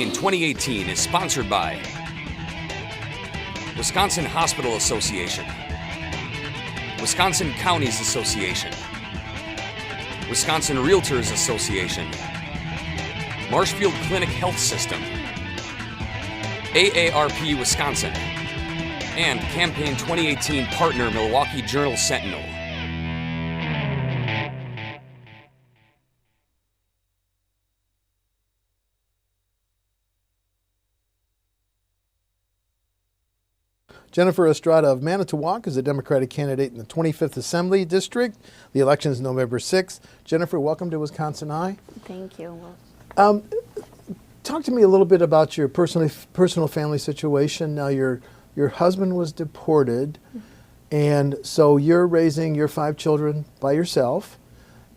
Campaign 2018 is sponsored by Wisconsin Hospital Association, Wisconsin Counties Association, Wisconsin Realtors Association, Marshfield Clinic Health System, AARP Wisconsin, and Campaign 2018 partner Milwaukee Journal-Sentinel. Jennifer Estrada of Manitowoc is a Democratic candidate in the 25th Assembly District. The election is November 6th. Jennifer, welcome to WisconsinEye. Thank you. Talk to me a little bit about your personal family situation. Now, your husband was deported, and so you're raising your 5 children by yourself.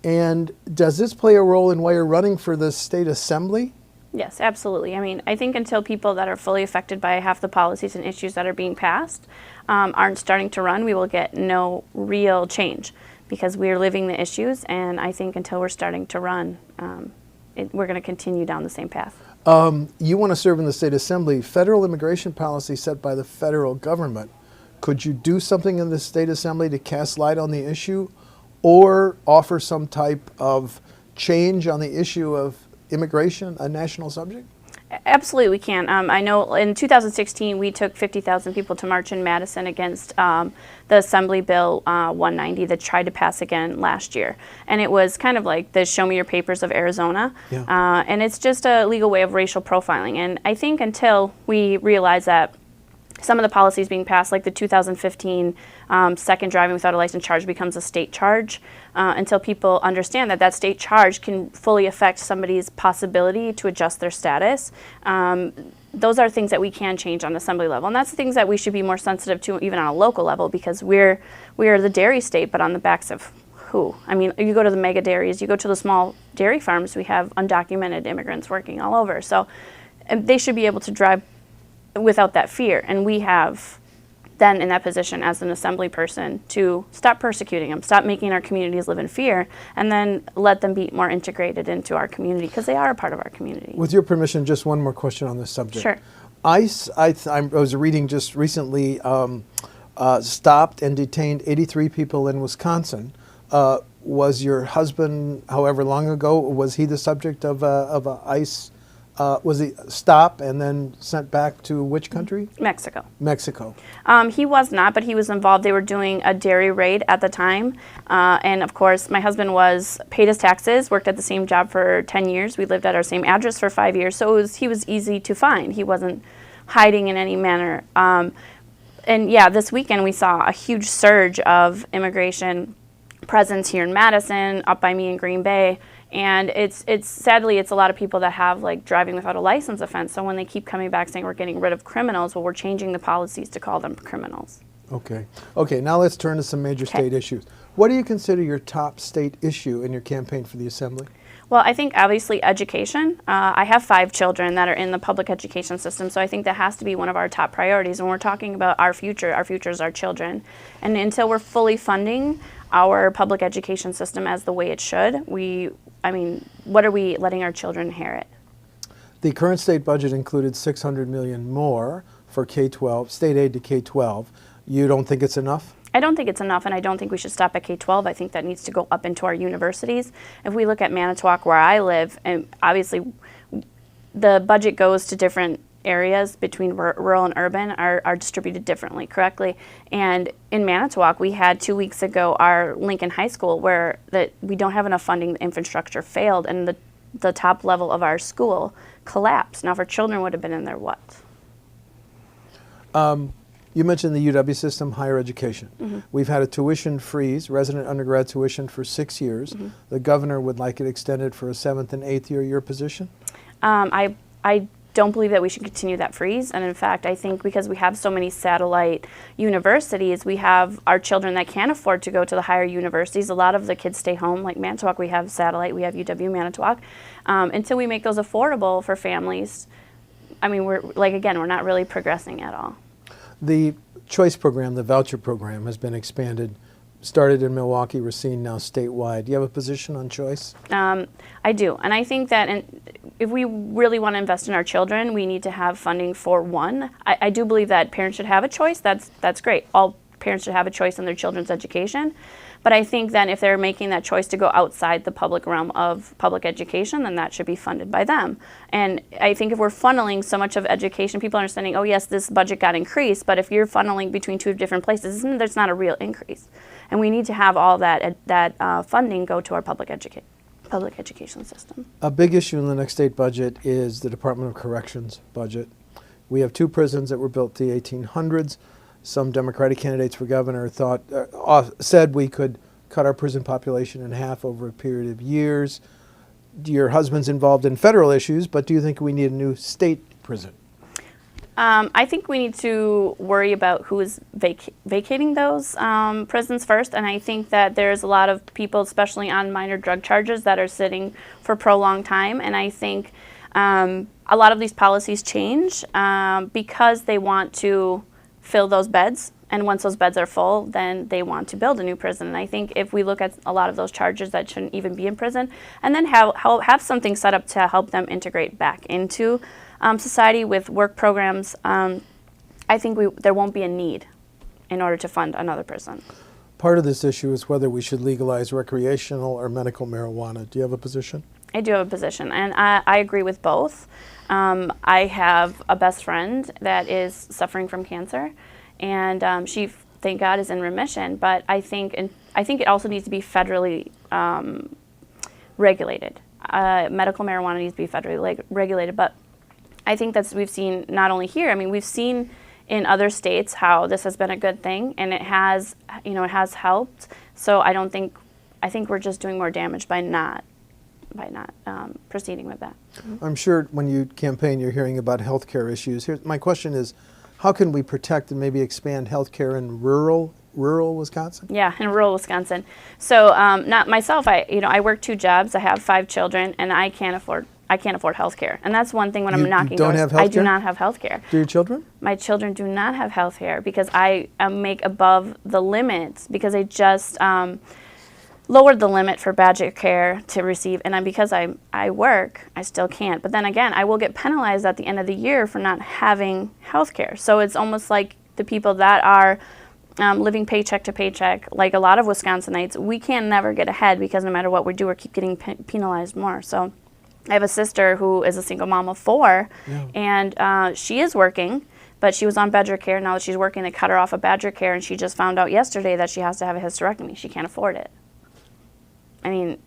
And does this play a role in why you're running for the state assembly? Yes, absolutely. I mean, I think until people that are fully affected by half the policies and issues that are being passed aren't starting to run, we will get no real change because we are living the issues. And I think until we're starting to run, we're going to continue down the same path. You want to serve in the state assembly. Federal immigration policy set by the federal government. Could you do something in the state assembly to cast light on the issue or offer some type of change on the issue of immigration, a national subject? Absolutely, we can. I know in 2016 we took 50,000 people to march in Madison against the Assembly Bill 190 that tried to pass again last year. And it was kind of like the show me your papers of Arizona. Yeah. And it's just a legal way of racial profiling. And I think until we realize that some of the policies being passed, like the 2015 second driving without a license charge becomes a state charge, until people understand that that state charge can fully affect somebody's possibility to adjust their status. Those are things that we can change on assembly level. And that's the things that we should be more sensitive to even on a local level because we are the dairy state, but on the backs of who? I mean, you go to the mega dairies, you go to the small dairy farms, we have undocumented immigrants working all over. So they should be able to drive without that fear. And we have then in that position as an assembly person to stop persecuting them, stop making our communities live in fear, and then let them be more integrated into our community because they are a part of our community. With your permission, just one more question on this subject. Sure. ICE, I was reading just recently, stopped and detained 83 people in Wisconsin. Was your husband, however long ago, was he the subject of a ICE? Was he stopped and then sent back to which country? Mexico. Mexico. He was not, but he was involved. They were doing a dairy raid at the time. And of course, my husband paid his taxes, worked at the same job for 10 years. We lived at our same address for 5 years. So he was easy to find. He wasn't hiding in any manner. And yeah, this weekend we saw a huge surge of immigration presence here in Madison, up by me in Green Bay. And it's sadly, it's a lot of people that have like driving without a license offense. So when they keep coming back saying we're getting rid of criminals, well, we're changing the policies to call them criminals. Okay. Okay, now let's turn to some major state issues. What do you consider your top state issue in your campaign for the assembly? Well, I think obviously education. I have 5 children that are in the public education system, so I think that has to be one of our top priorities. When we're talking about our future is our children. And until we're fully funding our public education system as the way it should, what are we letting our children inherit? The current state budget included $600 million more for K-12, state aid to K-12. You don't think it's enough? I don't think it's enough, and I don't think we should stop at K-12. I think that needs to go up into our universities. If we look at Manitowoc, where I live, and obviously the budget goes to different areas between rural and urban are distributed differently, correctly. And in Manitowoc, we had 2 weeks ago our Lincoln High School where we don't have enough funding, the infrastructure failed, and the top level of our school collapsed. Now, if our children would have been in there, what? You mentioned the UW system, higher education. Mm-hmm. We've had a tuition freeze, resident undergrad tuition for 6 years. Mm-hmm. The governor would like it extended for a 7th and 8th year. Your position? I don't believe that we should continue that freeze. And in fact, I think because we have so many satellite universities, we have our children that can't afford to go to the higher universities. A lot of the kids stay home. Like Manitowoc, we have satellite, we have UW Manitowoc. Until we make those affordable for families, I mean, we're not really progressing at all. The choice program, the voucher program, has been expanded started in Milwaukee, we're seeing now statewide. Do you have a position on choice? I do, and I think that if we really want to invest in our children, we need to have funding for one. I do believe that parents should have a choice. That's great. All parents should have a choice in their children's education. But I think that if they're making that choice to go outside the public realm of public education, then that should be funded by them. And I think if we're funneling so much of education, people are understanding, oh yes, this budget got increased, but if you're funneling between two different places, there's not a real increase. And we need to have all that funding go to our public education system. A big issue in the next state budget is the Department of Corrections budget. We have 2 prisons that were built in the 1800s. Some Democratic candidates for governor said we could cut our prison population in half over a period of years. Your husband's involved in federal issues, but do you think we need a new state prison? I think we need to worry about who is vacating those prisons first, and I think that there's a lot of people, especially on minor drug charges, that are sitting for prolonged time, and I think a lot of these policies change because they want to fill those beds, and once those beds are full, then they want to build a new prison. And I think if we look at a lot of those charges that shouldn't even be in prison, and then have something set up to help them integrate back into society with work programs, I think there won't be a need in order to fund another prison. Part of this issue is whether we should legalize recreational or medical marijuana. Do you have a position? I do have a position, and I agree with both. I have a best friend that is suffering from cancer, and she, thank God, is in remission. But I think it also needs to be federally regulated. Medical marijuana needs to be federally regulated. But I think we've seen not only here. I mean, we've seen in other states how this has been a good thing, and it has helped. So I think we're just doing more damage by not proceeding with that. I'm sure when you campaign, you're hearing about healthcare issues. My question is, how can we protect and maybe expand healthcare in rural Wisconsin? Yeah, in rural Wisconsin. So not myself. I work 2 jobs. I have 5 children, and I can't afford healthcare. And that's one thing when I'm knocking doors. I do not have healthcare. Do your children? My children do not have healthcare because I make above the limits because I just lowered the limit for Badger Care to receive, and because I work, I still can't. But then again, I will get penalized at the end of the year for not having health care. So it's almost like the people that are living paycheck to paycheck, like a lot of Wisconsinites, we can never get ahead because no matter what we do, we keep getting penalized more. So I have a sister who is a single mom of 4, and she is working, but she was on Badger Care. Now that she's working, they cut her off of Badger Care, and she just found out yesterday that she has to have a hysterectomy. She can't afford it. I mean,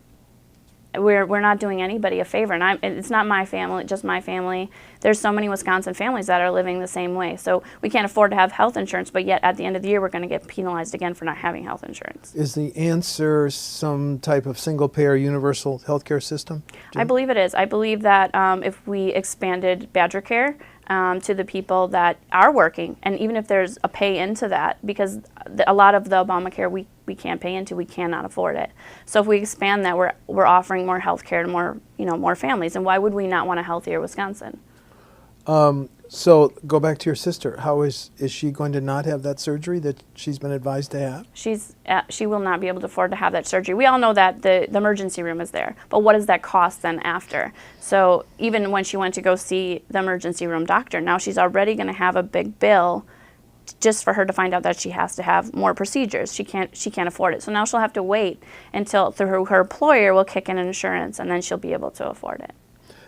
we're not doing anybody a favor, and it's not my family, just my family. There's so many Wisconsin families that are living the same way. So we can't afford to have health insurance, but yet at the end of the year, we're going to get penalized again for not having health insurance. Is the answer some type of single-payer universal health care system? I believe it is. I believe that if we expanded Badger Care to the people that are working, and even if there's a pay into that, because a lot of the Obamacare we can't pay into, we cannot afford it. So if we expand that, we're offering more health care to more families, and why would we not want a healthier Wisconsin? So go back to your sister. How is she going to not have that surgery that she's been advised to have? She will not be able to afford to have that surgery. We all know that the emergency room is there, but what does that cost then after? So even when she went to go see the emergency room doctor, now she's already going to have a big bill just for her to find out that she has to have more procedures. She can't afford it. So now she'll have to wait until through her employer will kick in insurance, and then she'll be able to afford it.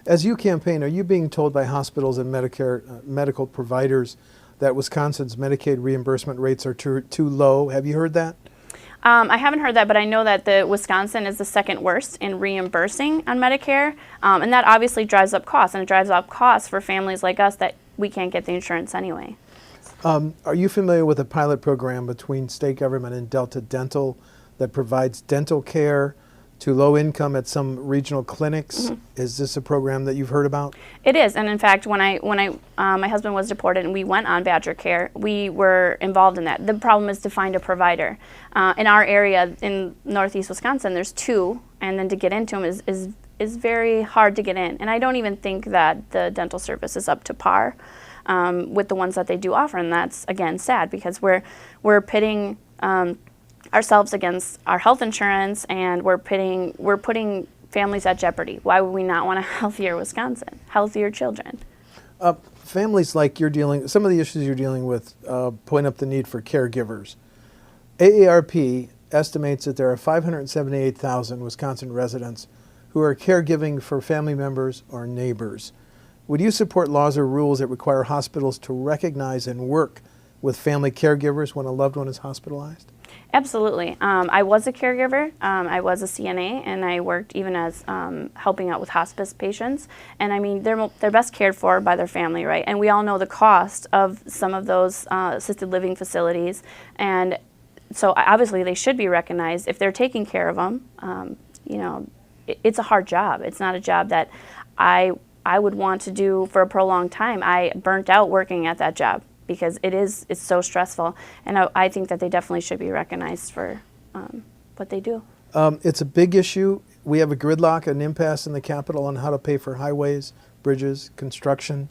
As you campaign, are you being told by hospitals and Medicare medical providers that Wisconsin's Medicaid reimbursement rates are too low? Have you heard that? I haven't heard that, but I know that the Wisconsin is the second worst in reimbursing on Medicare, and that obviously drives up costs, and it drives up costs for families like us that we can't get the insurance anyway. Are you familiar with a pilot program between state government and Delta Dental that provides dental care to low income at some regional clinics? Mm-hmm. Is this a program that you've heard about? It is, and in fact, when my husband was deported and we went on Badger Care, we were involved in that. The problem is to find a provider. In our area in northeast Wisconsin, there's 2, and then to get into them is very hard to get in. And I don't even think that the dental service is up to par with the ones that they do offer, and that's again sad because we're pitting ourselves against our health insurance, and we're putting families at jeopardy. Why would we not want a healthier Wisconsin, healthier children? Families like you're dealing, some of the issues you're dealing with point up the need for caregivers. AARP estimates that there are 578,000 Wisconsin residents who are caregiving for family members or neighbors. Would you support laws or rules that require hospitals to recognize and work with family caregivers when a loved one is hospitalized? Absolutely. I was a caregiver. I was a CNA, and I worked even as helping out with hospice patients. And I mean, they're best cared for by their family, right? And we all know the cost of some of those assisted living facilities. And so obviously they should be recognized if they're taking care of them. You know, it's a hard job. It's not a job that I would want to do for a prolonged time. I burnt out working at that job, because it's so stressful, and I think that they definitely should be recognized for what they do. It's a big issue. We have a gridlock, an impasse in the Capitol on how to pay for highways, bridges, construction.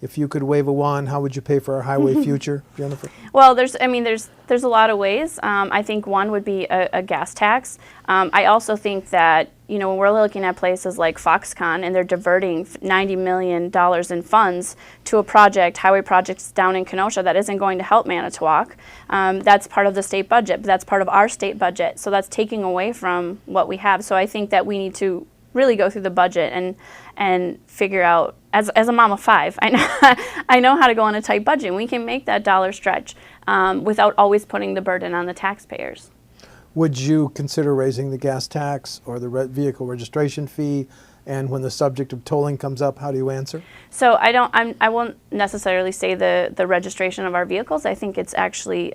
If you could wave a wand, how would you pay for our highway future, Jennifer? Well, there's a lot of ways. I think one would be a gas tax. I also think that, you know, when we're looking at places like Foxconn and they're diverting $90 million in funds to a project, highway projects down in Kenosha, that isn't going to help Manitowoc. That's part of the state budget, but that's part of our state budget. So that's taking away from what we have. So I think that we need to really go through the budget and figure out, as a mom of 5, I know how to go on a tight budget. We can make that dollar stretch without always putting the burden on the taxpayers. Would you consider raising the gas tax or the vehicle registration fee? And when the subject of tolling comes up, how do you answer? So I won't necessarily say the registration of our vehicles. I think it's actually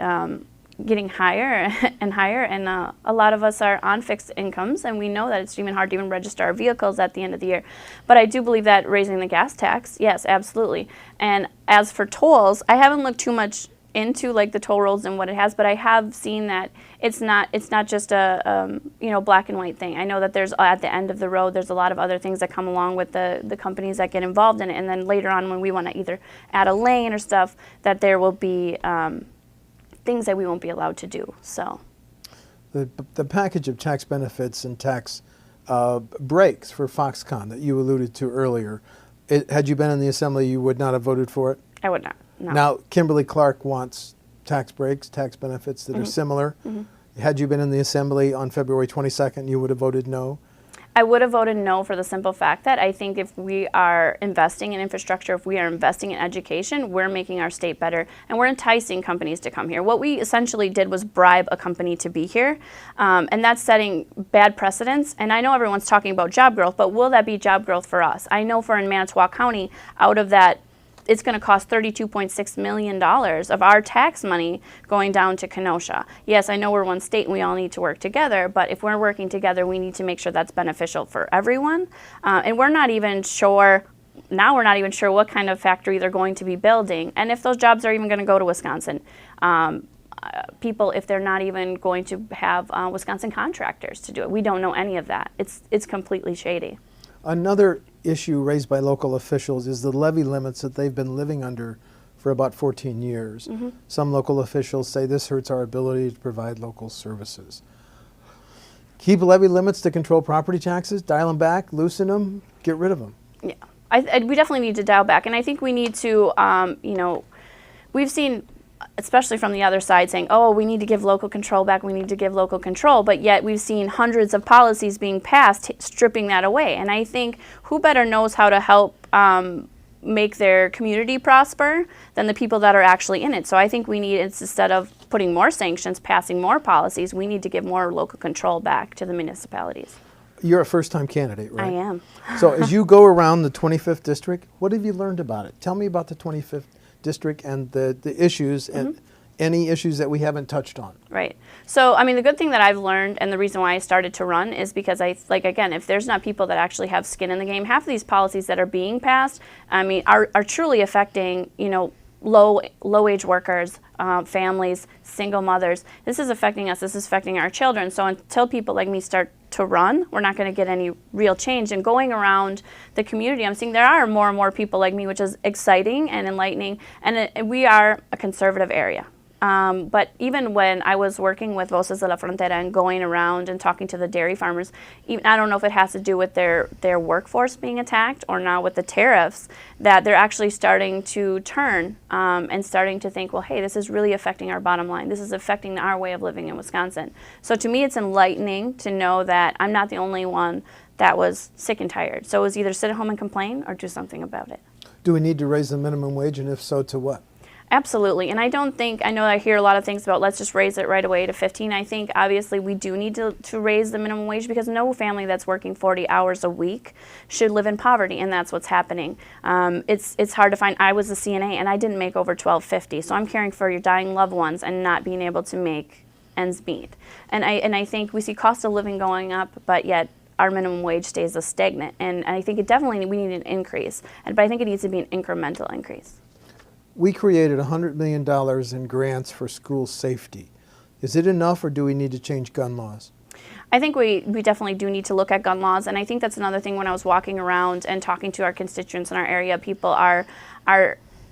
getting higher and higher, and a lot of us are on fixed incomes, and we know that it's even hard to even register our vehicles at the end of the year. But I do believe that raising the gas tax, yes, absolutely. And as for tolls, I haven't looked too much into like the toll roads and what it has, but I have seen that it's not just a you know, black and white thing. I know that there's, at the end of the road, there's a lot of other things that come along with the companies that get involved in it, and then later on when we want to either add a lane or stuff, that there will be things that we won't be allowed to do. So the package of tax benefits and tax breaks for Foxconn that you alluded to earlier, had you been in the Assembly, you would not have voted for it? I would not. No. Now, Kimberly Clark wants tax breaks, tax benefits that are similar. Had you been in the Assembly on February 22nd, you would have voted no? I would have voted no for the simple fact that I think if we are investing in infrastructure, if we are investing in education, we're making our state better, and we're enticing companies to come here. What we essentially did was bribe a company to be here, and that's setting bad precedents. And I know everyone's talking about job growth, but will that be job growth for us? I know for in Manitowoc County, out of that, it's going to cost $32.6 million of our tax money going down to Kenosha. Yes, I know we're one state and we all need to work together, but if we're working together, we need to make sure that's beneficial for everyone. And we're not even sure, now we're not even sure what kind of factory they're going to be building, and if those jobs are even going to go to Wisconsin. People, if they're not even going to have Wisconsin contractors to do it. We don't know any of that. It's completely shady. Another issue raised by local officials is the levy limits that they've been living under for about 14 years. Some local officials say this hurts our ability to provide local services. Keep levy limits to control property taxes, dial them back, loosen them, get rid of them. Yeah, we definitely need to dial back, and I think we need to, you know, we've seen, especially from the other side, saying, oh, we need to give local control back, we need to give local control, but yet we've seen hundreds of policies being passed stripping that away. And I think who better knows how to help make their community prosper than the people that are actually in it. So I think we need, instead of putting more sanctions, passing more policies, we need to give more local control back to the municipalities. You're a first-time candidate, right? I am. So as you go around the 25th district, what have you learned about it? Tell me about the 25th district and the issues and any issues that we haven't touched on. Right. So, I mean, the good thing that I've learned and the reason why I started to run is because again, if there's not people that actually have skin in the game, half of these policies that are being passed, I mean, are truly affecting, you know, low-wage workers, families, single mothers. This is affecting us. This is affecting our children. So until people like me start to run, we're not going to get any real change. And going around the community, I'm seeing there are more and more people like me, which is exciting and enlightening. And we are a conservative area. But even when I was working with Voces de la Frontera and going around and talking to the dairy farmers, even, I don't know if it has to do with their workforce being attacked or now with the tariffs, that they're actually starting to turn and starting to think, well, hey, this is really affecting our bottom line. This is affecting our way of living in Wisconsin. So to me, it's enlightening to know that I'm not the only one that was sick and tired. So it was either sit at home and complain or do something about it. Do we need to raise the minimum wage, and if so, to what? Absolutely, and I know I hear a lot of things about let's just raise it right away to 15. I think obviously we do need to raise the minimum wage because no family that's working 40 hours a week should live in poverty, and that's what's happening. It's hard to find. I was a CNA and I didn't make over $12.50, so I'm caring for your dying loved ones and not being able to make ends meet. And I think we see cost of living going up, but yet our minimum wage stays stagnant. And I think we need an increase, but I think it needs to be an incremental increase. We created $100 million in grants for school safety. Is it enough, or do we need to change gun laws? I think we definitely do need to look at gun laws, and I think that's another thing. When I was walking around and talking to our constituents in our area, people are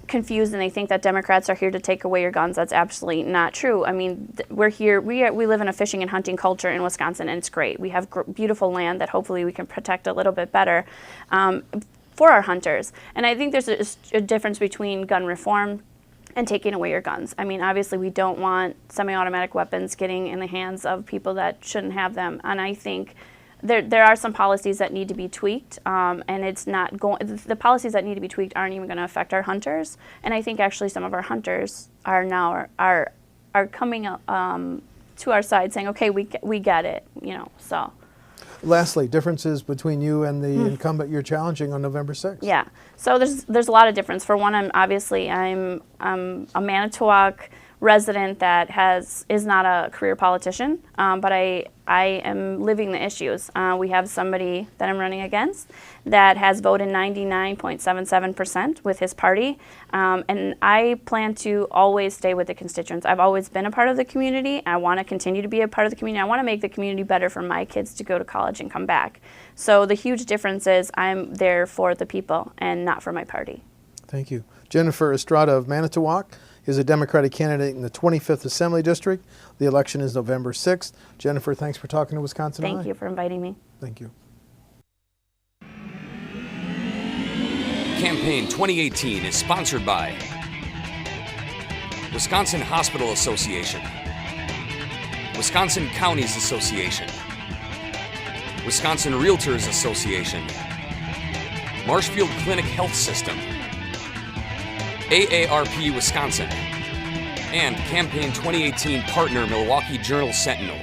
confused and they think that Democrats are here to take away your guns. That's absolutely not true. I mean, we're here. We live in a fishing and hunting culture in Wisconsin, and it's great. We have beautiful land that hopefully we can protect a little bit better for our hunters. And I think there's a difference between gun reform and taking away your guns. I mean, obviously we don't want semi-automatic weapons getting in the hands of people that shouldn't have them. And I think there are some policies that need to be tweaked, and it's not going. The policies that need to be tweaked aren't even going to affect our hunters. And I think actually some of our hunters are now coming to our side, saying, okay, we get it, so. Lastly, differences between you and the incumbent you're challenging on November 6th. Yeah, so there's a lot of difference. For one, I'm a Manitowoc resident that is not a career politician, but I am living the issues. We have somebody that I'm running against that has voted 99.77% with his party, and I plan to always stay with the constituents. I've always been a part of the community. I want to continue to be a part of the community. I want to make the community better for my kids to go to college and come back. So the huge difference is I'm there for the people and not for my party. Thank you. Jennifer Estrada of Manitowoc is a Democratic candidate in the 25th Assembly District. The election is November 6th. Jennifer, thanks for talking to WisconsinEye. Thank you for inviting me. Thank you. Campaign 2018 is sponsored by Wisconsin Hospital Association, Wisconsin Counties Association, Wisconsin Realtors Association, Marshfield Clinic Health System, AARP Wisconsin, and Campaign 2018 partner Milwaukee Journal Sentinel.